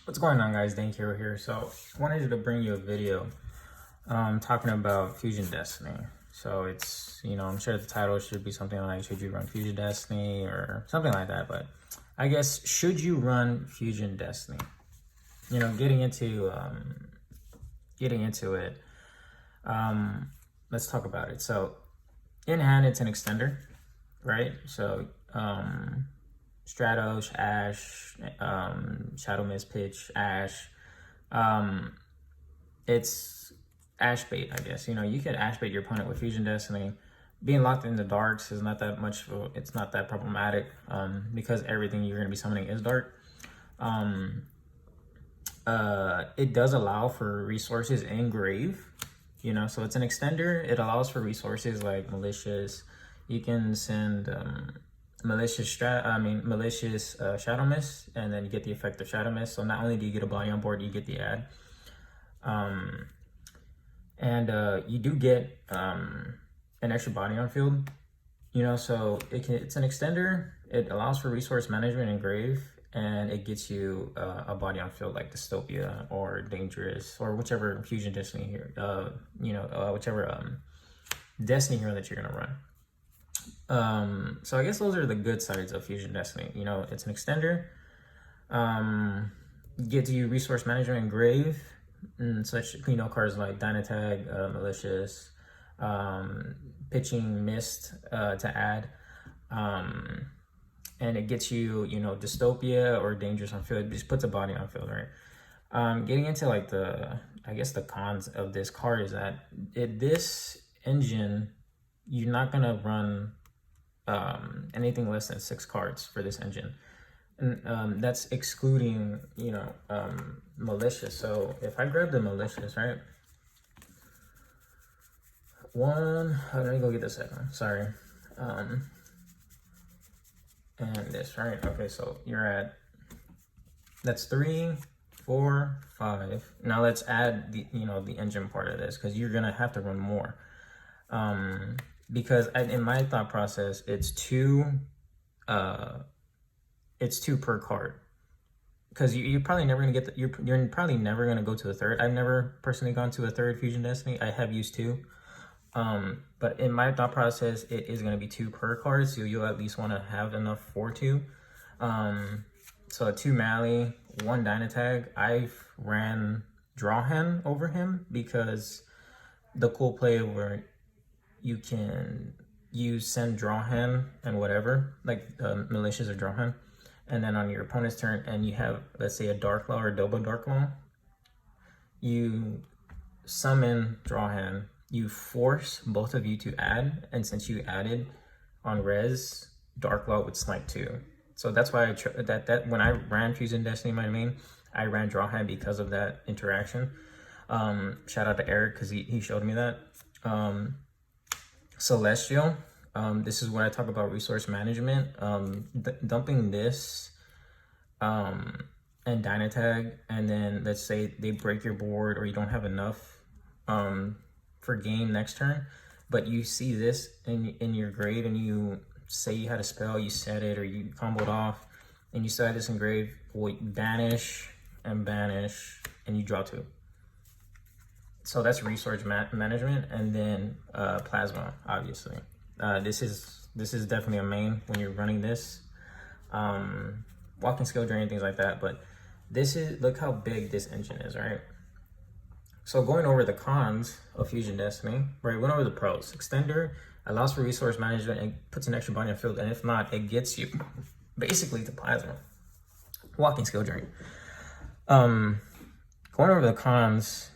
What's going on, guys? DankHero here. So I wanted to bring you a video talking about Fusion Destiny. So it's, I'm sure the title should be something like, should you run Fusion Destiny or something like that, but I guess, should you run Fusion Destiny? Getting into it, let's talk about it. So in hand, it's an extender, right? So Stratos, Ash, Shadow Mist, Pitch, Ash. It's Ash bait, I guess. You could Ash bait your opponent with Fusion Destiny. Being locked in the darks is not that much, it's not that problematic because everything you're going to be summoning is dark. It does allow for resources in grave, so it's an extender. It allows for resources like malicious. You can send malicious Shadow Mist, and then you get the effect of Shadow Mist. So not only do you get a body on board, you get the ad. You do get an extra body on field, so it's an extender. It allows for resource management in grave, and it gets you a body on field like Dystopia or Dangerous or whichever Fusion Destiny here, whichever Destiny hero that you're gonna run. So I guess those are the good sides of Fusion Destiny. It's an extender. Gives you resource management in grave, and such cards like Dynatag, Malicious, Pitching Mist to add. And it gets you, Dystopia or Dangerous on field. It just puts a body on field, right? Getting into like the cons of this card is that this engine, you're not gonna run anything less than 6 cards for this engine, and that's excluding malicious. So if I grab the malicious, right, let me go get the second one, sorry, and this, right? Okay, so you're at, that's 3, 4, 5. Now let's add the the engine part of this, because you're gonna have to run more. Because in my thought process, it's two per card. Because you're probably never gonna get you're probably never gonna go to a third. I've never personally gone to a third Fusion Destiny. I have used 2. But in my thought process, it is gonna be 2 per card, so you'll at least want to have enough for 2. So 2 Mally, 1 Dynatag. I've ran Drawhand over him because the cool play where you can use send Drawhand and whatever, like malicious or Drawhand, and then on your opponent's turn, and you have, let's say, a Dark Law or double Dark Law, you summon Drawhand, you force both of you to add, and since you added on res, Dark Law would snipe too. So that's why that when I ran Fusion Destiny in my main, I ran Drawhand because of that interaction. Shout out to Eric because he showed me that. Celestial, this is when I talk about resource management. Dumping this and Dynatag, and then let's say they break your board or you don't have enough for game next turn, but you see this in your grave, and you say you had a spell, you set it, or you comboed off, and you still had this in grave, well, banish, and you draw 2. So that's resource management. And then plasma, obviously. This is definitely a main when you're running this. Walking skill drain, things like that. But this is, look how big this engine is, right? So going over the cons of Fusion Destiny, right? Went over the pros. Extender allows for resource management and puts an extra body on field, and if not, it gets you basically to plasma. Walking skill drain. Going over the cons.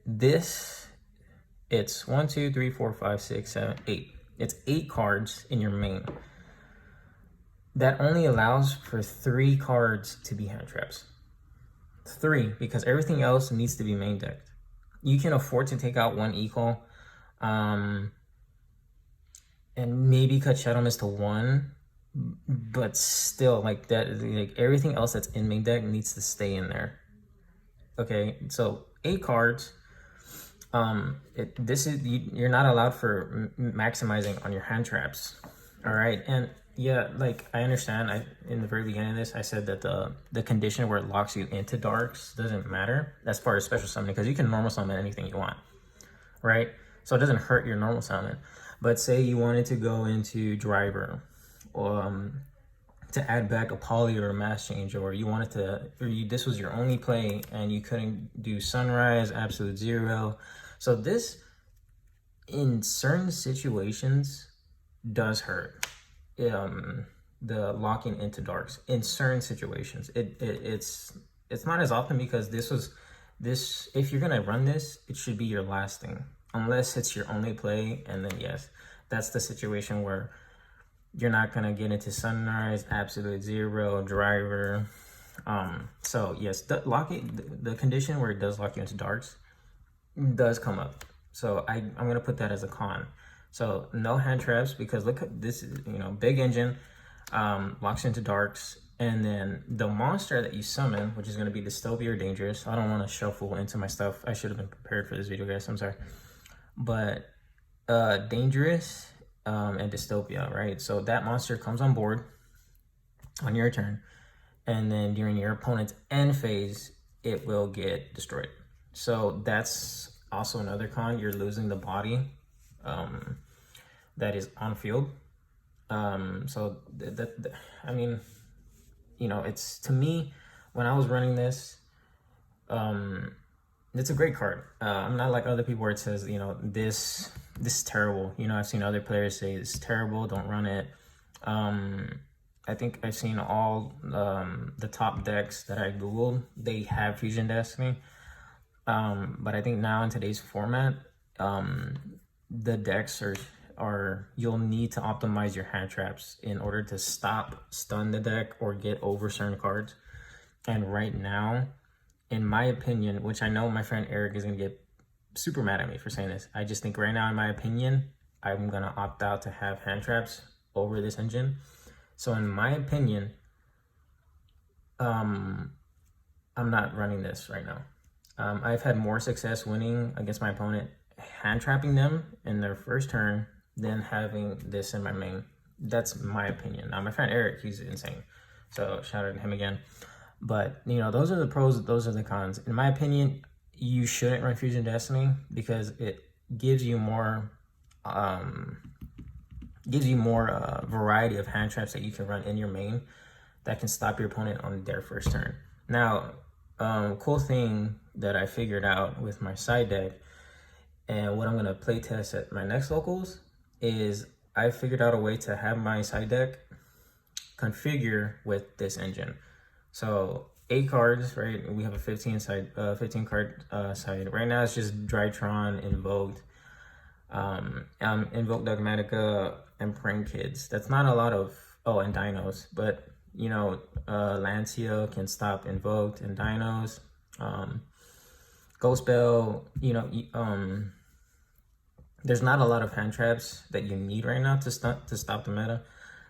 This, it's 1, 2, 3, 4, 5, 6, 7, 8. It's 8 cards in your main. That only allows for 3 cards to be hand traps. 3, because everything else needs to be main decked. You can afford to take out 1 equal, and maybe cut Shadow Mist to 1, but still, like that, like everything else that's in main deck needs to stay in there. Okay, so 8 cards. You're not allowed for maximizing on your hand traps. All right, and Yeah, like I understand. In the very beginning of this, I said that the condition where it locks you into darks doesn't matter as far as special summoning, because you can normal summon anything you want, right? So it doesn't hurt your normal summon. But say you wanted to go into driver, to add back a poly or a mass change, or you wanted to, this was your only play and you couldn't do sunrise, absolute zero. So this, in certain situations, does hurt. The locking into darks in certain situations. It's not as often, because this, if you're gonna run this, it should be your last thing, unless it's your only play, and then yes, that's the situation where you're not gonna get into sunrise, absolute zero, driver. So yes, the condition where it does lock you into darks does come up. So I'm gonna put that as a con. So no hand traps, because look at this, big engine, locks into darks. And then the monster that you summon, which is gonna be Dystopia or Dangerous. I don't wanna shuffle into my stuff. I should have been prepared for this video, guys, I'm sorry. But Dangerous and Dystopia, right? So that monster comes on board on your turn, and then during your opponent's end phase, it will get destroyed. So that's also another con. You're losing the body that is on field. So I mean, it's, to me, when I was running this, it's a great card. I'm not like other people where it says, this is terrible. I've seen other players say it's terrible, don't run it. I think I've seen all the top decks that I Googled, they have Fusion Destiny. But I think now in today's format, the decks are you'll need to optimize your hand traps in order to stun the deck or get over certain cards. And right now, in my opinion, which I know my friend Eric is gonna get super mad at me for saying this, I just think right now, in my opinion, I'm gonna opt out to have hand traps over this engine. So in my opinion, I'm not running this right now. I've had more success winning against my opponent hand trapping them in their first turn than having this in my main. That's my opinion. Now, my friend Eric, he's insane, so shout out to him again. But those are the pros, those are the cons. In my opinion, you shouldn't run Fusion Destiny, because it gives you more variety of hand traps that you can run in your main that can stop your opponent on their first turn. Now, cool thing that I figured out with my side deck, and what I'm gonna play test at my next locals, is I figured out a way to have my side deck configure with this engine. So 8 cards, right? We have a 15 card side. Right now it's just Drytron, Invoked, Invoked Dogmatica, and Prank Kids. That's not a lot of, and Dinos, but Lancia can stop Invoked and Dinos. Ghost Bell, there's not a lot of hand traps that you need right now to stop the meta.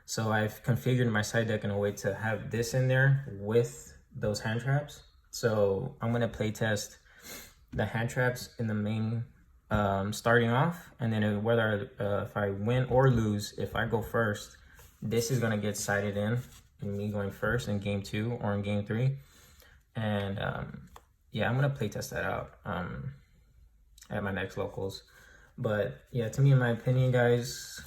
So I've configured my side deck in a way to have this in there with those hand traps. So I'm gonna play test the hand traps in the main starting off, and then whether if I win or lose, if I go first, this is gonna get sided in me going first in game 2 or in game 3. And yeah, I'm gonna play test that out at my next locals. But yeah, to me, in my opinion, guys,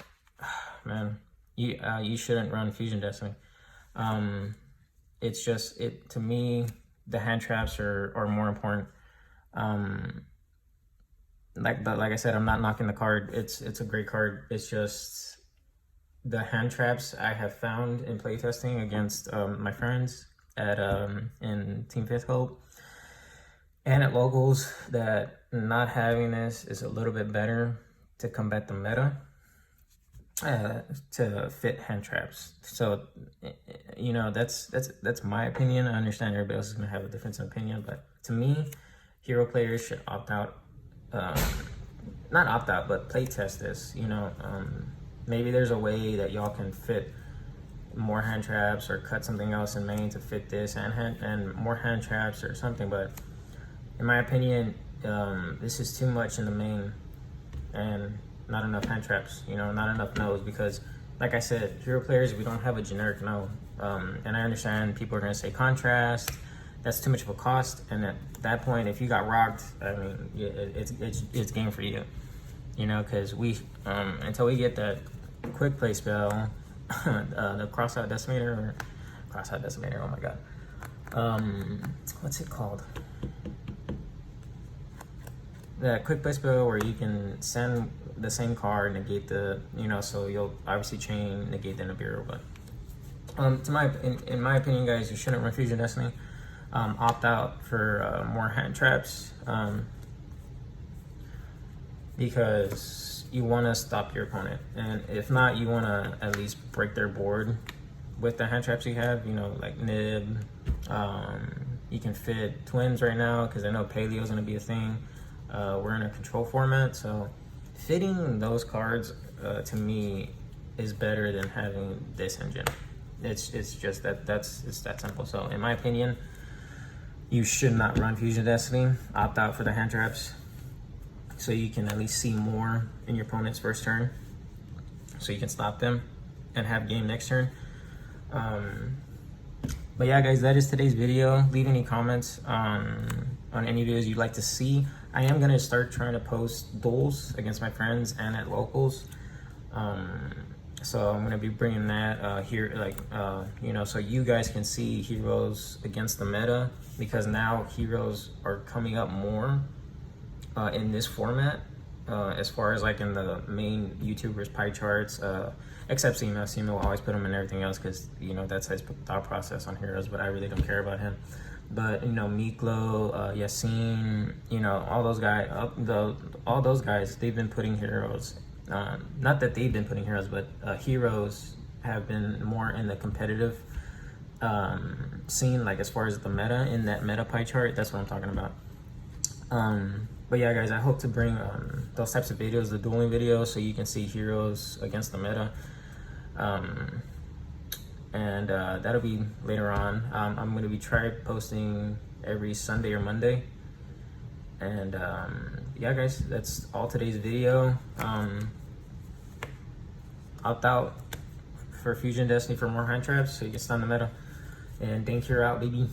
man, you shouldn't run Fusion Destiny. It's just, to me, the hand traps are more important. Like I said, I'm not knocking the card. It's a great card. It's just the hand traps I have found in playtesting against my friends at in Team Fifth Hope and at locals, that not having this is a little bit better to combat the meta, to fit hand traps. So that's my opinion. I understand everybody else is gonna have a different opinion, but to me, hero players should opt out, not opt out, but play test this. Maybe there's a way that y'all can fit more hand traps, or cut something else in main to fit this and more hand traps or something. But in my opinion, this is too much in the main and not enough hand traps, not enough nodes, because like I said, hero players, we don't have a generic no. And I understand people are gonna say contrast, that's too much of a cost. And at that point, if you got rocked, I mean, it's game for you, you know, because we until we get that quick play spell, the crossout decimator, oh my god, what's it called? That quick play spell where you can send the same card, negate the, you know, so you'll obviously chain, negate the Nibiru. But in my opinion, guys, you shouldn't run Fusion Destiny. Opt out for more hand traps, because you want to stop your opponent, and if not, you want to at least break their board with the hand traps you have, you know, like Nib. You can fit twins right now because I know Paleo is going to be a thing. We're in a control format, so fitting those cards to me is better than having this engine. It's just it's that simple. So in my opinion, you should not run Fusion Destiny. Opt out for the hand traps so you can at least see more in your opponent's first turn, so you can stop them and have game next turn. But yeah, guys, that is today's video. Leave any comments on any videos you'd like to see. I am gonna start trying to post duels against my friends and at locals. So I'm gonna be bringing that here, like, you know, so you guys can see heroes against the meta, because now heroes are coming up more in this format, as far as like in the main YouTubers pie charts, except Simo. Simo will always put them in everything else because, you know, that's his thought process on heroes, but I really don't care about him. But, you know, Miklo, Yassine, you know, all those guys, they've been putting heroes. Not that they've been putting heroes, but heroes have been more in the competitive scene, like as far as the meta, in that meta pie chart. That's what I'm talking about. But yeah, guys, I hope to bring those types of videos, the dueling videos, so you can see heroes against the meta. And that'll be later on. I'm going to be posting every Sunday or Monday. And yeah, guys, that's all today's video. Opt out for Fusion Destiny for more hand traps so you can stun the meta. And DankHero out, baby.